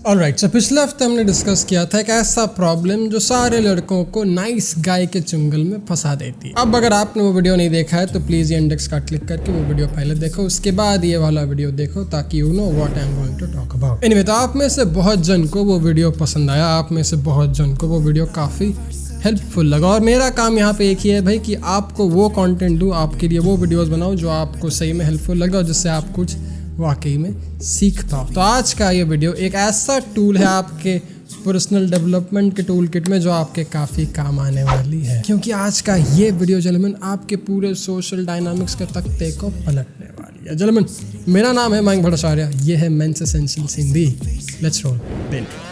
Alright, सो पिछले हफ्ते हमने डिस्कस किया था एक ऐसा प्रॉब्लम जो सारे लड़कों को नाइस गाय के चुंगल में फंसा देती है। अब अगर आपने वो वीडियो नहीं देखा है तो प्लीज़ ये इंडेक्स का क्लिक करके वो वीडियो पहले देखो, उसके बाद ये वाला वीडियो देखो ताकि you know what I am going to talk about. Anyway, तो आप में से बहुत जन को वो वीडियो पसंद आया, आप में से बहुत जन को वो वीडियो काफ़ी हेल्पफुल लगा और मेरा काम यहाँ पे एक ही है भाई कि आपको वो कंटेंट दूँ, आपके लिए वो वीडियोस बनाऊँ जो आपको सही में हेल्पफुल लगे और जिससे आप कुछ वाकई में सीख पाओ। तो आज का ये वीडियो एक ऐसा टूल है आपके पर्सनल डेवलपमेंट के टूल किट में जो आपके काफ़ी काम आने वाली है, क्योंकि आज का ये वीडियो जलमन आपके पूरे सोशल डायनामिक्स के तख्ते को पलटने वाली है। जलमन, मेरा नाम है मयंक भट्टाचार्य, ये है men's essentials Hindi. Let's roll the intro.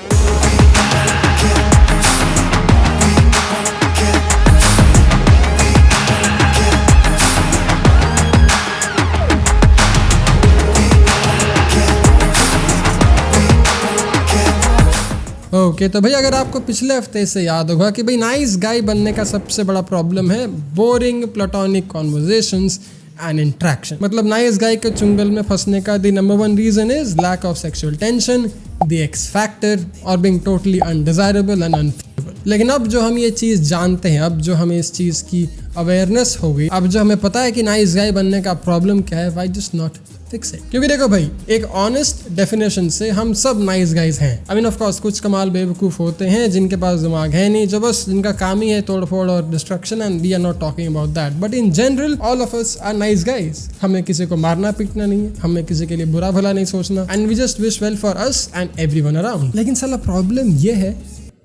Okay, तो भाई अगर आपको पिछले हफ्ते से याद होगा कि भाई नाइस गाय बनने का सबसे बड़ा प्रॉब्लम है boring platonic conversations and interaction. मतलब नाइस गाय के चुंगल में फंसने का the number one reason is lack of sexual tension, the X factor और being totally undesirable and unfavourable. लेकिन अब जो हम ये चीज़ जानते हैं, अब जो हमें इस चीज़ की अवेयरनेस हो गई, अब जो हमें पता है कि नाइस गाय बनने का प्रॉब्लम क्या है, व्हाई जस्ट नॉट फिक्स है। क्योंकि देखो भाई, एक ऑनेस्ट डेफिनेशन से हम सब नाइस गाइज हैं। आई मीन ऑफ कोर्स कुछ कमाल बेवकूफ़ होते हैं जिनके पास दिमाग है नहीं, जो बस जिनका काम ही है तोड़फोड़ और destruction, and we are not talking about that. But in general all of us are nice guys. हमें किसी को मारना पीटना नहीं है, हमें किसी के लिए बुरा भला नहीं सोचना, and we just wish well for us and everyone around. लेकिन साला प्रॉब्लम ये है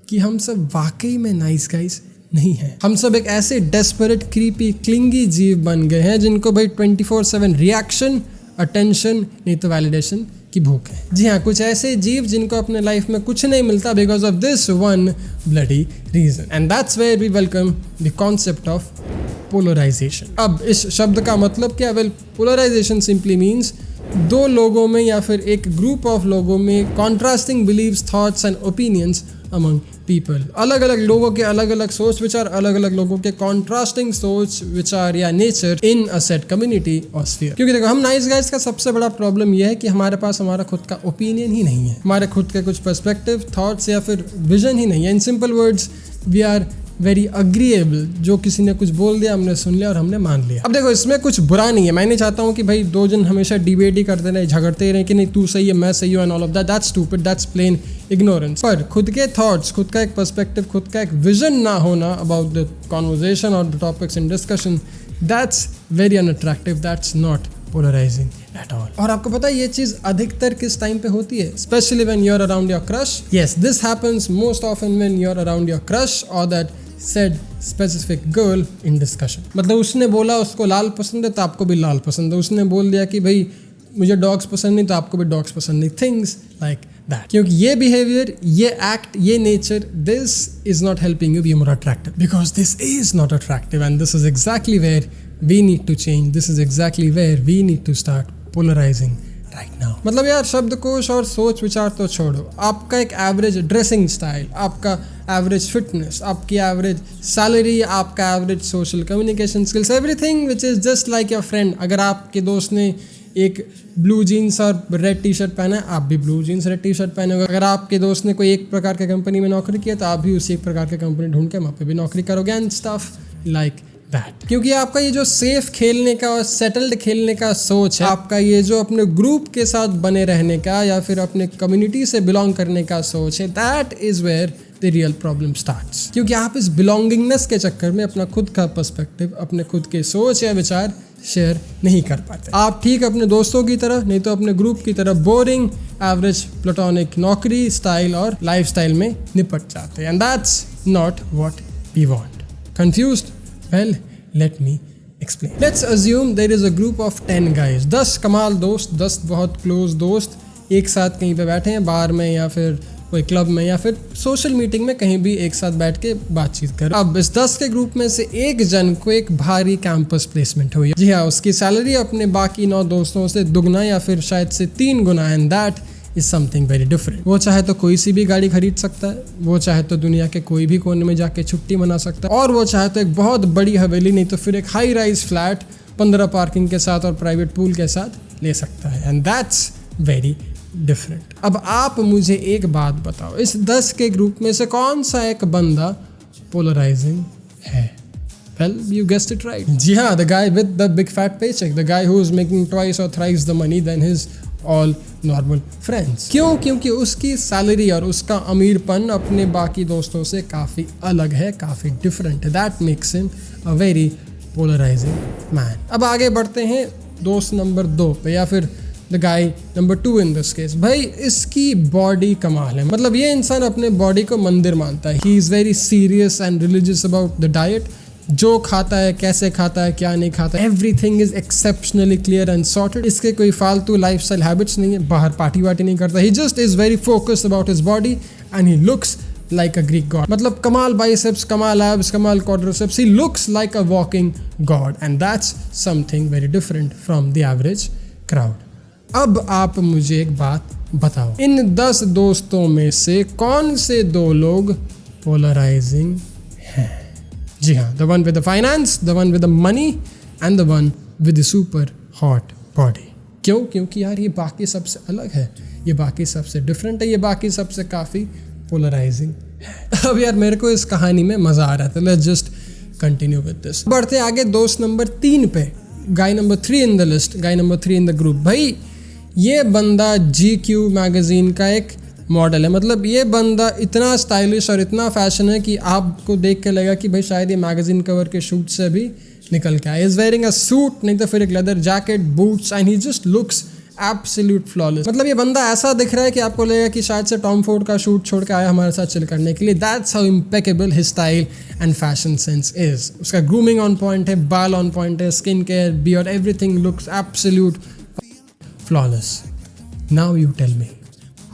कि हम सब वाकई में नाइस गाइज नहीं है। हम सब एक ऐसे डेस्परेट क्रीपी क्लिंगी जीव बन गए हैं जिनको भाई 24/7 रिएक्शन, अटेंशन नहीं तो वैलिडेशन की भूख है। जी हाँ, कुछ ऐसे जीव जिनको अपने लाइफ में कुछ नहीं मिलता because of this one bloody reason, and that's where we welcome the concept of polarisation. अब इस शब्द का मतलब क्या? वेल, पोलराइजेशन सिंपली मीन्स दो लोगों में या फिर एक ग्रुप ऑफ लोगों में contrasting beliefs, thoughts and opinions among people. अलग अलग लोगों के अलग अलग सोच विचार, अलग अलग लोगों के कॉन्ट्रास्टिंग सोच विचार या nature in a set community और स्फीयर। क्योंकि देखो, हम नाइस गाइज का सबसे बड़ा प्रॉब्लम यह है कि हमारे पास हमारा खुद का ओपिनियन ही नहीं है, हमारे खुद के कुछ पर्सपेक्टिव, थॉट्स या फिर विजन ही नहीं है। In simple words, we are very agreeable. जो किसी ने कुछ बोल दिया, हमने सुन लिया और हमने मान लिया। अब देखो, इसमें कुछ बुरा नहीं है। मैं नहीं चाहता हूँ कि भाई दो जन हमेशा डिबेट ही करते रहे, झगड़ते रहे कि नहीं तू सही है मैं सही हूँ and all of that. That's stupid, that's plain ignorance. पर खुद के थॉट्स, खुद का एक पर्सपेक्टिव, खुद का एक विजन ना होना अबाउट द कॉन्वर्जेशन और the topics in discussion, that's very unattractive, that's not polarising at all. और आपको पता है ये चीज अधिकतर किस टाइम पे होती है? Specially when you are around your crush. Yes, this happens most often when you are around your crush और that said specific girl in discussion। मतलब उसने बोला उसको लाल पसंद है तो आपको भी लाल पसंद है, उसने बोल दिया कि भाई मुझे डॉग्स पसंद नहीं तो आपको भी डॉग्स पसंद नहीं, थिंग्स लाइक दैट। क्योंकि ये बिहेवियर, ये एक्ट, ये nature, this is not helping you be more attractive, because this is not attractive and this is exactly where we need to change. This is exactly where we need to start polarising right now. मतलब यार, शब्दकोश और सोच विचार तो छोड़ो, आपका एक एवरेज ड्रेसिंग स्टाइल, आपका एवरेज फिटनेस, आपकी एवरेज सैलरी, आपका average social communication skills, everything which is just like your friend. अगर आपके दोस्त ने एक ब्लू जीन्स और रेड टी शर्ट पहना है, आप भी blue jeans red T shirt पहनोगे। अगर आपके दोस्त ने कोई एक प्रकार के कंपनी में नौकरी किया तो आप भी उसी एक प्रकार के कंपनी ढूंढ के वहाँ पे भी नौकरी करोगे एंड स्टफ लाइक दैट। क्योंकि आपका ये जो सेफ खेलने का और सेटल्ड खेलने का सोच है, आपका ये जो अपने ग्रुप के साथ बने रहने का या फिर अपने कम्युनिटी से बिलोंग करने का सोच है, that is where the real problem starts. क्योंकि आप इस बिलोंगिंगनेस के चक्कर में अपना खुद का पर्सपेक्टिव, अपने खुद के सोच या विचार शेयर नहीं कर पाते। आप ठीक अपने दोस्तों की तरह नहीं तो अपने ग्रुप की तरह बोरिंग एवरेज प्लेटोनिक नौकरी स्टाइल और लाइफ स्टाइल में निपट जाते हैं, and that's not what we want. Confused? Well, let me explain. Let's assume there is a group of 10 guys, 10 कमाल दोस्त, 10 बहुत क्लोज दोस्त एक साथ कहीं पे बैठे हैं, बार में या फिर कोई क्लब में या फिर सोशल मीटिंग में कहीं भी एक साथ बैठ के बातचीत कर। अब इस 10 के ग्रुप में से एक जन को एक भारी कैंपस प्लेसमेंट हुई। जी हाँ, उसकी सैलरी अपने बाकी 9 दोस्तों से दुगना या फिर शायद से 3 गुना, and that is something very different. वो चाहे तो कोई सी भी गाड़ी खरीद सकता है, वो चाहे तो दुनिया के कोई भी कोने में जाके छुट्टी मना सकता है, और वो चाहे तो एक बहुत बड़ी हवेली नहीं तो फिर एक हाई राइज फ्लैट 15 पार्किंग के साथ और प्राइवेट पूल के साथ ले सकता है, एंड दैट्स वेरी डिफरेंट। अब आप मुझे एक बात बताओ, इस 10 के ग्रुप में से कौन सा एक बंदा पोलराइजिंग है? Well, you guessed it right. जी हाँ, the guy with the big fat paycheck, the guy who is making twice or thrice the money than his all normal friends. क्यों? क्योंकि उसकी सैलरी और उसका अमीरपन अपने बाकी दोस्तों से काफ़ी अलग है, काफ़ी डिफरेंट है. That makes him a very polarizing man. अब आगे बढ़ते हैं दोस्त नंबर 2 पे, या फिर the guy number 2 in this case. भाई इसकी बॉडी कमाल है, मतलब ये इंसान अपने बॉडी को मंदिर मानता है. He is very serious and religious about the diet. जो खाता है, कैसे खाता है, क्या नहीं खाता, everything is exceptionally clear and sorted. इसके कोई फालतू लाइफस्टाइल हैबिट्स नहीं है, बाहर पार्टी वार्टी नहीं करता. He just is very focused about his body and he looks like a Greek god. मतलब कमाल biceps, कमाल abs, कमाल quadriceps. He looks like a walking god, and that's something very different from the average crowd. अब आप मुझे एक बात बताओ, इन 10 दोस्तों में से कौन से 2 लोग पोलराइजिंग हैं? जी हाँ, the one with the finance, the one with the money, and the one with the super hot body. क्यों? क्योंकि यार ये बाकी सबसे अलग है, ये बाकी सबसे डिफरेंट है, ये बाकी सबसे काफ़ी पोलराइजिंग है. अब यार मेरे को इस कहानी में मज़ा आ रहा था. Let's just continue with this. बढ़ते आगे दोस्त नंबर 3 पे, guy number 3 in the list, guy number 3 in the group. भाई ये बंदा GQ मैगज़ीन का एक मॉडल है. मतलब ये बंदा इतना स्टाइलिश और इतना फैशन है कि आपको देख के लगेगा कि भाई शायद ये मैगज़ीन कवर के शूट से भी निकल के आया. इज़ वेयरिंग अ सूट, नहीं तो फिर एक leather jacket, boots, and he just looks absolute flawless. मतलब ये बंदा ऐसा दिख रहा है कि आपको लगेगा कि शायद से टॉम फोर्ड का शूट छोड़ के आया हमारे साथ चिल करने के लिए. That's how impeccable his style and fashion sense is. उसका ग्रूमिंग ऑन पॉइंट है, बाल ऑन पॉइंट है, skin care, beard, everything looks absolute flawless. Now you tell me,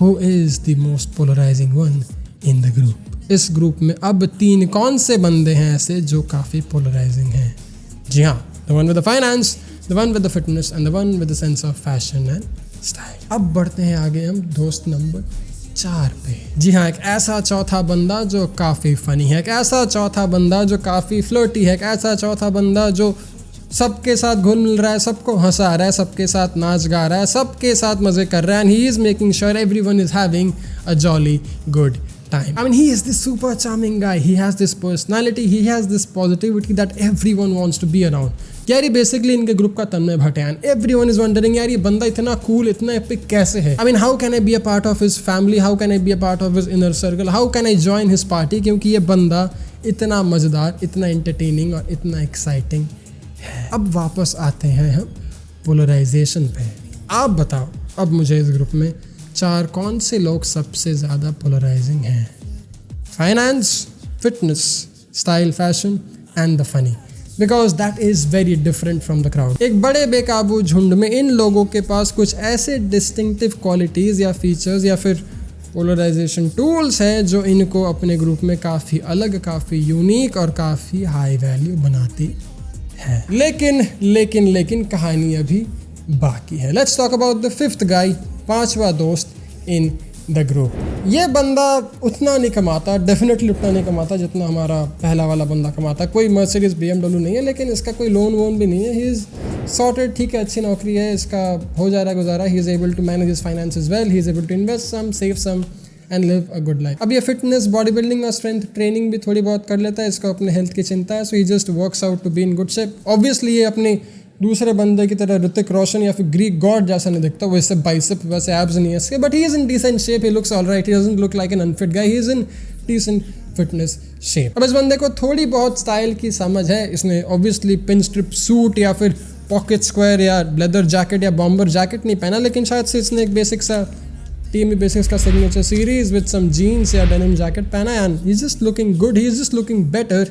who is the most polarising one in the group? इस group में अब 3 कौन से बंदे हैं ऐसे जो काफ़ी पोलराइजिंग हैं? जी हाँ, the one with the finance, the one with the fitness, and the one with the sense of fashion and style. अब बढ़ते हैं आगे हम दोस्त नंबर 4 पे. जी हाँ, एक ऐसा चौथा बंदा जो काफ़ी फ़नी है, एक ऐसा चौथा बंदा जो काफ़ी फ्लर्टी है, एक ऐसा चौथा बंदा जो सबके साथ घुल मिल रहा है, सबको हंसा रहा है, सबके साथ नाच गा रहा है, सबके साथ मज़े कर रहा है. And he is making sure everyone is having a jolly good time. I mean, he is this super charming guy. He has this personality. He has this positivity that everyone wants to be around. यार ये basically इनके group का तन्मय भट्ट है. Everyone is wondering यार ये बंदा इतना cool, इतना एपिक कैसे है? I mean, how can I be a part of his family, how can I be a part of his inner circle, how can I join his party? क्योंकि ये बंदा इतना मज़ेदार, इतना एंटरटेनिंग और इतना एक्साइटिंग है. अब वापस आते हैं हम पोलराइजेशन पे. आप बताओ अब मुझे इस ग्रुप में 4 कौन से लोग सबसे ज़्यादा पोलराइजिंग हैं? Finance, fitness, style, fashion and the funny. Because that is very different from the crowd. एक बड़े बेकाबू झुंड में इन लोगों के पास कुछ ऐसे डिस्टिंक्टिव क्वालिटीज़ या फीचर्स या फिर पोलराइजेशन टूल्स हैं जो इनको अपने ग्रुप में काफ़ी अलग, काफ़ी यूनिक और काफ़ी हाई वैल्यू बनाती है. लेकिन कहानी अभी बाकी है. Let's talk about the 5th गाय, 5वां दोस्त इन द ग्रुप. ये बंदा उतना नहीं कमाता, डेफिनेटली उतना नहीं कमाता जितना हमारा पहला वाला बंदा कमाता. कोई मर्सिडीज BMW नहीं है, लेकिन इसका कोई लोन वोन भी नहीं है. ही इज़ सॉर्टेड, ठीक है, अच्छी नौकरी है, इसका हो जा रहा है गुजारा. He is able to manage his finances well, he is able to invest some, save some and live a good life. अब ये फिटनेस, बॉडी बिल्डिंग और स्ट्रेंथ ट्रेनिंग भी थोड़ी बहुत कर लेता है. इसको अपने हेल्थ की चिंता है, so he just works out to be in good shape. Obviously ये अपने दूसरे बंदे की तरह ऋतिक रोशन या फिर ग्रीक गॉड जैसा नहीं दिखता. वैसे बाइसेप, वैसे एब्स नहीं है इसके, but he is in decent shape. He looks alright. He doesn't look like an unfit guy. He is in decent fitness shape. अब इस बंदे को थोड़ी बहुत स्टाइल की समझ है. इसने ऑब्वियसली पिन स्ट्रिप सूट या फिर पॉकेट स्क्वायर या लेदर जैकेट या बॉम्बर जैकेट नहीं पहना, लेकिन शायद से इसने एक बेसिक सा टीमी बेसिक्स का signature series with some jeans या डेनिम जैकेट पहना है. And he is just looking good. He is just looking better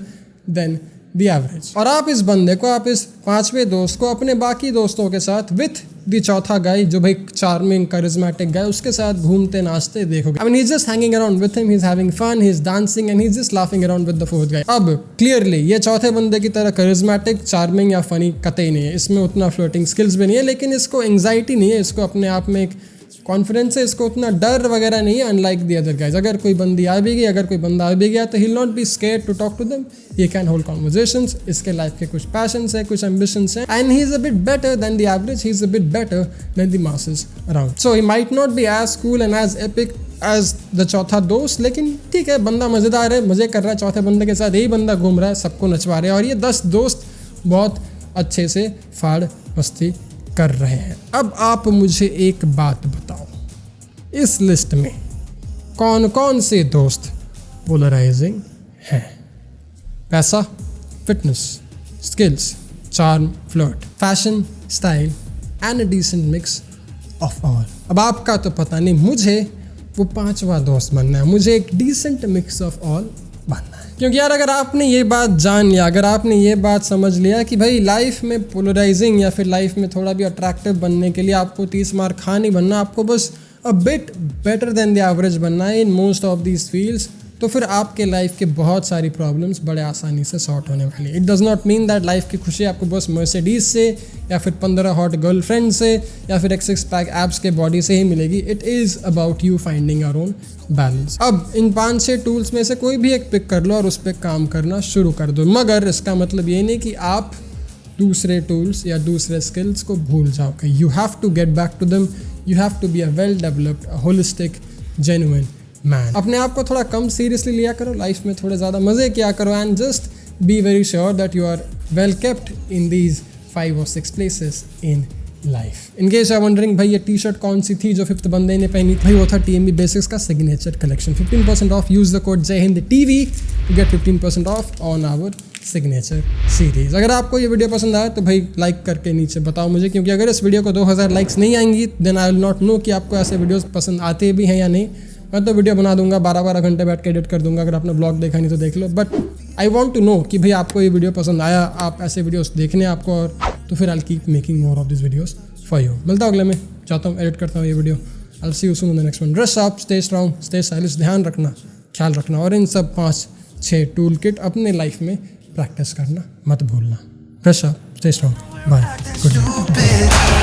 than the average. और आप इस बंदे को, आप इस 5वें दोस्त को अपने बाकी दोस्तों के साथ विथ द चौथा गाय जो भाई चार्मिंग करिज्मेटिक गाय, उसके साथ घूमते नाचते देखोगे. I mean, he is just hanging around with him, he is having fun, he is dancing and he is just laughing around with the 4th guy. अब क्लियरली ये चौथे बंदे की तरह करिज्मेटिक, चार्मिंग या फनी कतई नहीं है. इसमें उतना फ्लोटिंग स्किल्स भी नहीं है, लेकिन इसको एंग्जाइटी नहीं है. इसको अपने आप में एक कॉन्फिडेंस है, इसको उतना डर वगैरह नहीं है अनलाइक द अदर गाइज। अगर कोई बंदी आ भी गई, अगर कोई बंदा आ भी गया तो he not be scared to talk to them, he can hold conversations. इसके लाइफ के कुछ पैशंस है, कुछ एम्बिशंस है, and he is a bit better than the average, he is a bit better than the masses around. So he might not be as cool and as epic as the चौथा दोस्त, लेकिन ठीक है, बंदा मज़ेदार है, मज़े कर रहा है चौथे बंदे के साथ, यही बंदा घूम रहा है, सबको नचवा रहा है, और ये 10 दोस्त बहुत अच्छे से फाड़ मस्ती कर रहे हैं। अब आप मुझे एक बात बताओ, इस लिस्ट में कौन कौन से दोस्त पोलराइजिंग हैं? पैसा, fitness, skills, charm, flirt, fashion, style and a decent mix of all. अब आपका तो पता नहीं, मुझे वो 5वां दोस्त बनना है, मुझे एक डिसेंट मिक्स ऑफ ऑल बनना है। क्योंकि यार अगर आपने ये बात जान लिया, अगर आपने ये बात समझ लिया कि भाई लाइफ में पोलराइजिंग या फिर लाइफ में थोड़ा भी अट्रैक्टिव बनने के लिए आपको 30 मार खा नहीं बनना, आपको बस अ bit better than the average बनना है in most of these fields, तो फिर आपके लाइफ के बहुत सारी प्रॉब्लम्स बड़े आसानी से सॉर्ट होने वाली है। It does not mean that life की खुशी आपको बस मर्सिडीज से या फिर 15 हॉट गर्लफ्रेंड से या फिर एक 6 पैक एब्स के बॉडी से ही मिलेगी। It is about you finding your own balance. अब इन 5-6 टूल्स में से कोई भी एक पिक कर लो और उस पर काम करना शुरू कर दो, मगर इसका मतलब ये नहीं कि आप दूसरे टूल्स या दूसरे स्किल्स को भूल जाओगे। You have to get back to them, you have to be a well developed, holistic, genuine man. अपने आप को थोड़ा कम सीरियसली लिया करो, लाइफ में थोड़े ज़्यादा मज़े किया करो, and just be very sure that you are well kept in these 5 or 6 places in life. In case you are wondering भाई ये टी शर्ट कौन सी थी जो 5th बंदे ने पहनी थी, वो था TMB बेसिक्स का signature collection. 15% off, use the code Jai Hind TV to get 15% off on our signature series. अगर आपको ये वीडियो पसंद आया तो भाई लाइक करके नीचे बताओ मुझे, क्योंकि अगर इस वीडियो को 2000 लाइक्स नहीं आएंगी then I will not know कि आपको ऐसे वीडियोस पसंद आते भी हैं या नहीं। मैं तो वीडियो बना दूंगा, 12-12 घंटे बैठ के एडिट कर दूंगा, अगर आपने ब्लॉग देखा नहीं तो देख लो, but I want to know कि भाई आपको ये वीडियो पसंद आया, आप ऐसे वीडियोस देखने आपको, और तो फिर I will keep making more of this videos for you. मिलता हूँ अगले में, जाता हूँ एडिट करता हूँ ये video. I will see you soon in the next one. Dress up, stay strong, stay stylish, ध्यान रखना, ख्याल रखना, और इन सब 5-6 टूल किट अपने लाइफ में प्रैक्टिस करना मत भूलना। Dress up, stay strong, bye, good night.